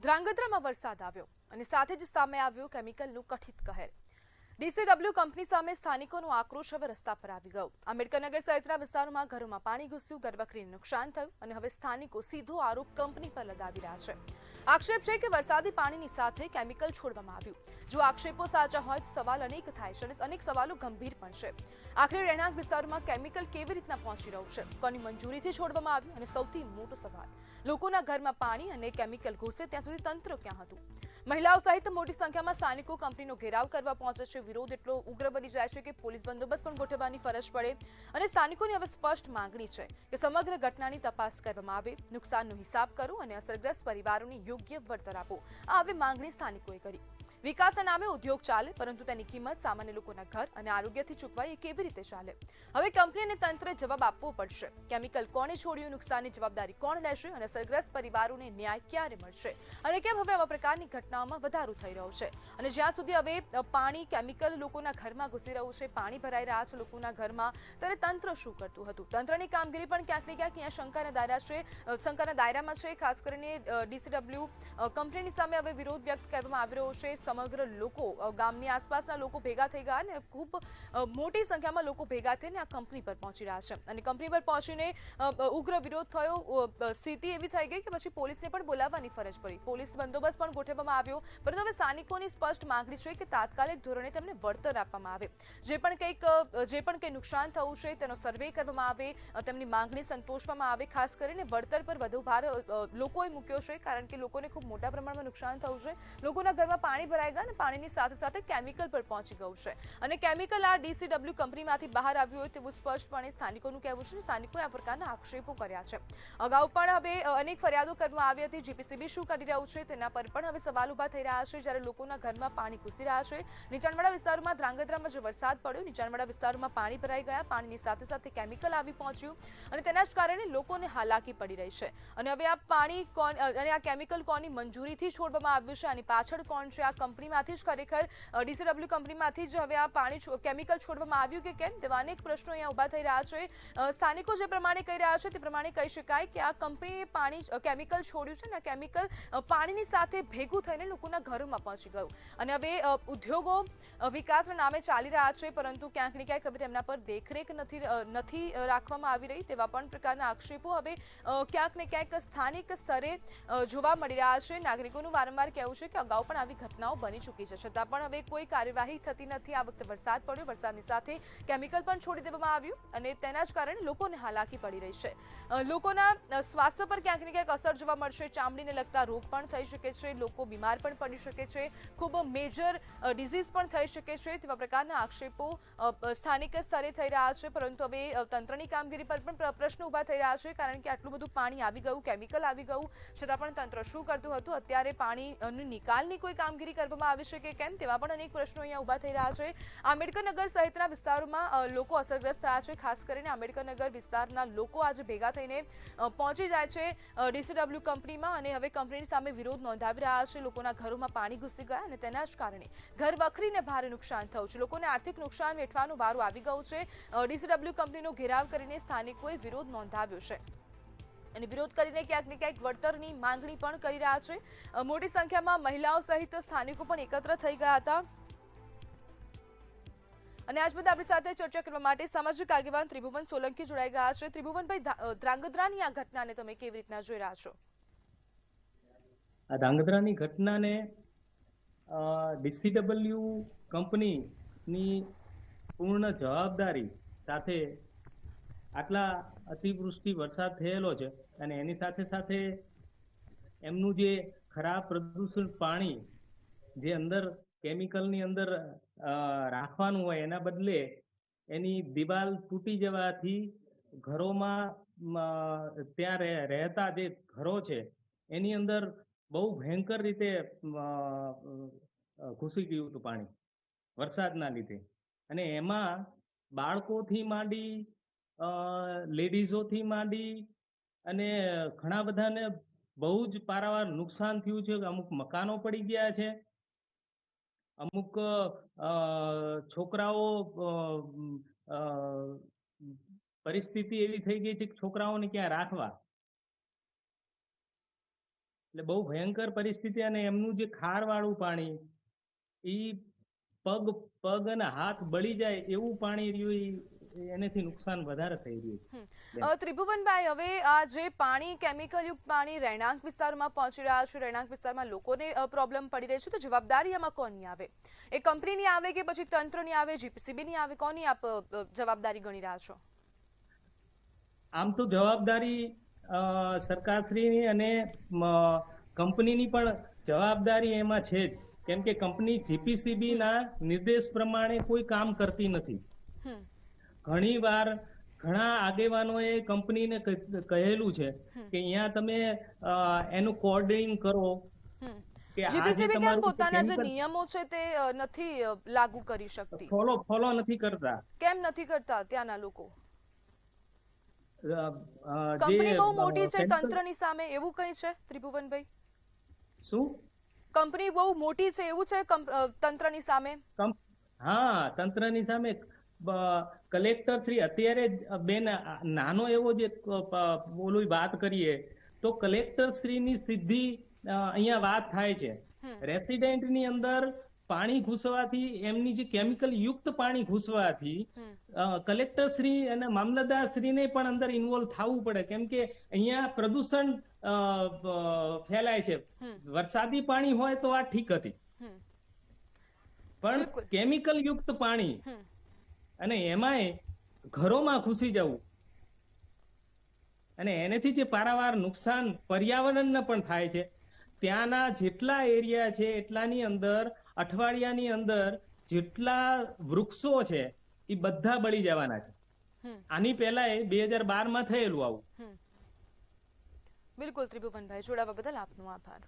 ધ્રાંગધ્રામાં વરસાદ આવ્યો અને સાથે જ સામે આવ્યો કેમિકલનું કથિત કહેર। ડીસીડબલ્યુ કંપની સામે સ્થાનિકોનો આક્રોશ હવે રસ્તા પર આવી ગયો। આંબેડકરનગર સહિતના વિસ્તારોમાં ઘરોમાં પાણી ઘૂસ્યું, ઘરવખરીને નુકસાન થયું અને હવે સ્થાનિકો સીધો આરોપ કંપની પર લગાવી રહ્યા છે। આક્ષેપ છે કે વરસાદી પાણીની સાથે કેમિકલ છોડવામાં આવ્યું। જો આક્ષેપો સાચા હોય તો સવાલ અનેક થાય છે અને અનેક સવાલો ગંભીર પણ છે। આખરે રહેણાંક વિસ્તારોમાં કેમિકલ કેવી રીતના પહોંચી રહ્યું છે, કોની મંજૂરીથી છોડવામાં આવ્યું અને સૌથી મોટો સવાલ, લોકોના ઘરમાં પાણી અને કેમિકલ ઘૂસે ત્યાં સુધી તંત્ર ક્યાં હતું? મહિલાઓ સહિત મોટી સંખ્યામાં સ્થાનિકો કંપનીનો ઘેરાવ કરવા પહોંચે છે। વિરોધ એટલો ઉગ્ર બની જાય છે કે પોલીસ બંદોબસ્ત પણ ગોઠવવાની ફરજ પડે અને સ્થાનિકોની હવે સ્પષ્ટ માંગણી છે કે સમગ્ર ઘટનાની તપાસ કરવામાં આવે, નુકસાનનો હિસાબ કરો અને અસરગ્રસ્ત પરિવારોને યોગ્ય વળતર આપો। આ હવે માંગણી સ્થાનિકોએ કરી। વિકાસના નામે ઉદ્યોગ ચાલે, પરંતુ તેની કિંમત સામાન્ય લોકોના ઘર અને આરોગ્યથી ચૂકવાય એ કેવી રીતે ચાલે? હવે કંપની અને તંત્રે જવાબ આપવો પડશે। કેમિકલ કોણે છોડ્યું, નુકસાનની જવાબદારી કોણ લેશે અને અસરગ્રસ્ત પરિવારોને ન્યાય ક્યારે મળશે? અને કેમ હવે આવા પ્રકારની ઘટનાઓમાં વધારો થઈ રહ્યો છે? અને જ્યાં સુધી હવે પાણી કેમિકલ લોકોના ઘરમાં ઘૂસી રહ્યું છે, પાણી ભરાઈ રહ્યા છે લોકોના ઘરમાં, ત્યારે તંત્ર શું કરતું હતું? તંત્રની કામગીરી પણ ક્યાંક ને ક્યાંક અહીંયા શંકાના દાયરામાં છે। ખાસ કરીને ડીસીડબલ્યુ કંપનીની સામે હવે વિરોધ વ્યક્ત કરવામાં આવી રહ્યો છે। સમગ્ર લોકો, ગામની આસપાસના લોકો ભેગા થઈ ગયા અને ખૂબ મોટી સંખ્યામાં લોકો ભેગા થઈને આ કંપની પર પહોંચી રહ્યા છે અને કંપની પર પહોંચીને ઉગ્ર વિરોધ થયો। સ્થિતિ એવી થઈ ગઈ કે પછી પોલીસને પણ બોલાવવાની ફરજ પડી, પોલીસ બંદોબસ્ત પણ ગોઠવવામાં આવ્યો। પરંતુ હવે સ્થાનિકોની સ્પષ્ટ માંગણી છે કે તાત્કાલિક ધોરણે તેમને વળતર આપવામાં આવે। જે પણ કંઈ નુકસાન થયું છે તેનો સર્વે કરવામાં આવે, તેમની માંગણી સંતોષવામાં આવે। ખાસ કરીને વળતર પર વધુ ભાર લોકોએ મૂક્યો છે, કારણ કે લોકોને ખૂબ મોટા પ્રમાણમાં નુકસાન થયું છે। લોકોના ઘરમાં પાણી ભરાઈ ગયા અને પાણીની સાથે સાથે કેમિકલ પર પહોંચી ગયું છે અને કેમિકલ આ ડીસીડબલ્યુ કંપનીમાંથી બહાર આવ્યું હોય તેવું સ્પષ્ટપણે સ્થાનિકોનું કહેવું છે। સ્થાનિકોએ આ પ્રકારના આક્ષેપો કર્યા છે। અગાઉ પણ હવે અનેક ફરિયાદો કરવામાં આવી હતી। જીપીસીબી શું કરી રહ્યું છે તેના પર પણ હવે સવાલ ઉભા થઈ રહ્યા છે, જ્યારે લોકોના ઘરમાં પાણી ઘૂસી રહ્યા છે। નીચાણવાળા વિસ્તારોમાં ધ્રાંગધ્રામાં જે વરસાદ પડ્યો, નીચાણવાળા વિસ્તારોમાં પાણી ભરાઈ ગયા, પાણીની સાથે સાથે કેમિકલ આવી પહોંચ્યું અને તેના જ કારણે લોકોને હાલાકી પડી રહી છે। અને હવે આ પાણી અને આ કેમિકલ કોની મંજૂરીથી છોડવામાં આવ્યું છે, આની પાછળ કોણ છે? આ કંપનીમાંથી જ ખરેખર ડીસીડબલ્યુ કંપનીમાંથી જ હવે આ પાણી કેમિકલ છોડવામાં આવ્યું કે કેમ, તેવા અનેક પ્રશ્નો અહીંયા ઉભા થઈ રહ્યા છે। સ્થાનિકો જે પ્રમાણે કહી રહ્યા છે તે પ્રમાણે કહી શકાય કે આ કંપનીએ કેમિકલ છોડ્યું છે અને આ કેમિકલ પાણીની સાથે ભેગું થઈને લોકોના ઘરોમાં પહોંચી ગયું અને હવે ઉદ્યોગો વિકાસના નામે ચાલી રહ્યા છે, પરંતુ ક્યાંક ને ક્યાંક હવે તેમના પર દેખરેખ નથી રાખવામાં આવી રહી, તેવા પણ પ્રકારના આક્ષેપો હવે ક્યાંક ને ક્યાંક સ્થાનિક સ્તરે જોવા મળી રહ્યા છે। નાગરિકોનું વારંવાર કહેવું છે કે અગાઉ પણ આવી ઘટનાઓ બની ચૂકી છે, છતાં પણ હવે કોઈ કાર્યવાહી થતી નથી। આ વખતે વરસાદ પડ્યો, વરસાદની સાથે કેમિકલ પણ છોડી દેવામાં આવ્યું અને તેના જ કારણે લોકોને હાલાકી પડી રહી છે। લોકોના સ્વાસ્થ્ય પર ક્યાંક ને ક્યાંક અસર જોવા મળશે, ચામડીને લગતા રોગ પણ થઈ શકે છે, લોકો બીમાર પણ પડી શકે છે, ખૂબ મેજર ડિઝીઝ પણ થઈ શકે છે, તેવા પ્રકારના આક્ષેપો સ્થાનિક સ્તરે થઈ રહ્યા છે। પરંતુ હવે તંત્રની કામગીરી પર પણ પ્રશ્નો ઉભા થઈ રહ્યા છે, કારણ કે આટલું બધું પાણી આવી ગયું, કેમિકલ આવી ગયું, છતાં પણ તંત્ર શું કરતું હતું? અત્યારે પાણીની નિકાલની કોઈ કામગીરી કરવામાં આવી છે કે કેમ, તેવા પણ અનેક પ્રશ્નો અહીંયા ઉભા થઈ રહ્યા છે। આંબેડકરનગર સહિતના વિસ્તારોમાં લોકો અસરગ્રસ્ત થયા છે। ખાસ કરીને આંબેડકરનગર વિસ્તારના લોકો આજે ભેગા થઈને પહોંચી જાય છે ડીસીડબલ્યુ કંપનીમાં અને હવે કંપનીની સામે વિરોધ નોંધાવી રહ્યા છે। લોકોના ઘરોમાં પાણી ઘૂસી ગયા અને તેના જ કારણે ઘર વખરીને ભારે નુકસાન થયું છે, લોકોને આર્થિક નુકસાન વેઠવાનો વારો આવી ગયો છે। ડીસીડબલ્યુ કંપનીનો ઘેરાવ કરીને સ્થાનિકોએ વિરોધ નોંધાવ્યો છે અને વિરોધ કરીને ક્યાંક ને ક્યાંક વળતરની માંગણી પણ કરી રહ્યા છે। મોટી સંખ્યામાં મહિલાઓ સહિત સ્થાનિકો પણ એકત્ર થઈ ગયા હતા અને આજ બધા આપણી સાથે ચર્ચા કરવા માટે સામાજિક આગેવાન ત્રિભુવન સોલંકી જોડાઈ ગયા છે। ત્રિભુવનભાઈ, ધ્રાંગધ્રાની આ ઘટનાને તમે કેવી રીતના જોઈ રહ્યા છો? આ ધ્રાંગધ્રાની ઘટનાને ડીસીડબલ્યુ કંપનીની પૂર્ણ જવાબદારી સાથે આટલા અતિવૃષ્ટિ વરસાદ થયેલો છે અને એની સાથે સાથે એમનું જે ખરાબ પ્રદૂષિત પાણી જે અંદર કેમિકલની અંદર રાખવાનું હોય, એના બદલે એની દિવાલ તૂટી જવાથી ઘરોમાં ત્યાં રહેતા જે ઘરો છે એની અંદર બહુ ભયંકર રીતે ઘૂસી ગયું હતું પાણી વરસાદના લીધે। અને એમાં બાળકોથી માંડી, લેડીઝોથી માંડી અને ઘણા બધાને બહુ જ પારાવાર નુકસાન થયું છે। અમુક મકાનો પડી ગયા છે, અમુક છોકરાઓ પરિસ્થિતિ એવી થઈ ગઈ છે કે છોકરાઓને ક્યાં રાખવા એટલે બહુ ભયંકર પરિસ્થિતિ, અને એમનું જે ખારવાળું પાણી, ઈ પગ અને હાથ બળી જાય એવું પાણી રહ્યું, એનાથી નુકસાન વધારે થઈ રહ્યું છે. ત્રિભુવનભાઈ, હવે આ જે પાણી કેમિકલયુક્ત પાણી રહેણાંક વિસ્તારમાં પહોંચી રહ્યા છે, રહેણાંક વિસ્તારમાં લોકોને પ્રોબ્લેમ પડી રહી છે, તો જવાબદારી આમાં કોની આવે? એ કંપનીની આવે કે પછી તંત્રની આવે, જીપીસીબીની આવે? કોની આપ જવાબદારી ગણી રહ્યા છો? આમ તો જવાબદારી સરકારશ્રીની અને કંપનીની પણ જવાબદારી એમાં છે જ, કેમ કે કંપની જીપીસીબી ના નિર્દેશ પ્રમાણે કોઈ કામ કરતી નથી. ઘણી વાર ઘણા આગેવાનોએ કંપનીને કહેલું છે કે અહીંયા તમે એનું કોડિંગ કરો, કે આ જે જીપીસીબી કેમ તમારું પોતાના જે chemical નિયમો છે તે નથી લાગુ કરી શકતી? ફોલો નથી કરતા. કેમ નથી કરતા ત્યાંના લોકો? જે કંપની બહુ મોટી છે chemical- તંત્રની સામે, એવું કઈ છે ત્રિભુવનભાઈ? શું? કંપની બહુ મોટી છે એવું છે તંત્રની સામે? હા, તંત્રની સામે કલેક્ટર શ્રી અત્યારે બેન નાનો એવો જે બોલું વાત કરીએ તો કલેક્ટર શ્રીની સીધી અહીંયા વાત થાય છે. રેસિડેન્ટ ની અંદર પાણી ઘૂસવાથી, એમની જે કેમિકલ યુક્ત પાણી ઘૂસવાથી કલેક્ટર શ્રી અને મામલતદાર શ્રીને પણ અંદર ઇન્વોલ્વ થવું પડે, કેમ કે અહીંયા પ્રદૂષણ ફેલાય છે. વરસાદી પાણી હોય તો આ ઠીક હતી, પણ કેમિકલ યુક્ત પાણી અને એમાંય ઘરોમાં ઘૂસી જવું, અને એનાથી જે પારાવાર નુકસાન પર્યાવરણને પણ થાય છે. ત્યાંના જેટલા એરિયા છે એટલાની અંદર અઠવાડિયાની અંદર જેટલા વૃક્ષો છે એ બધા બળી જવાના છે. આની પહેલા 2012માં થયેલું આવું. બિલકુલ ત્રિભુવનભાઈ, જોડાવા બદલ આપનો આભાર.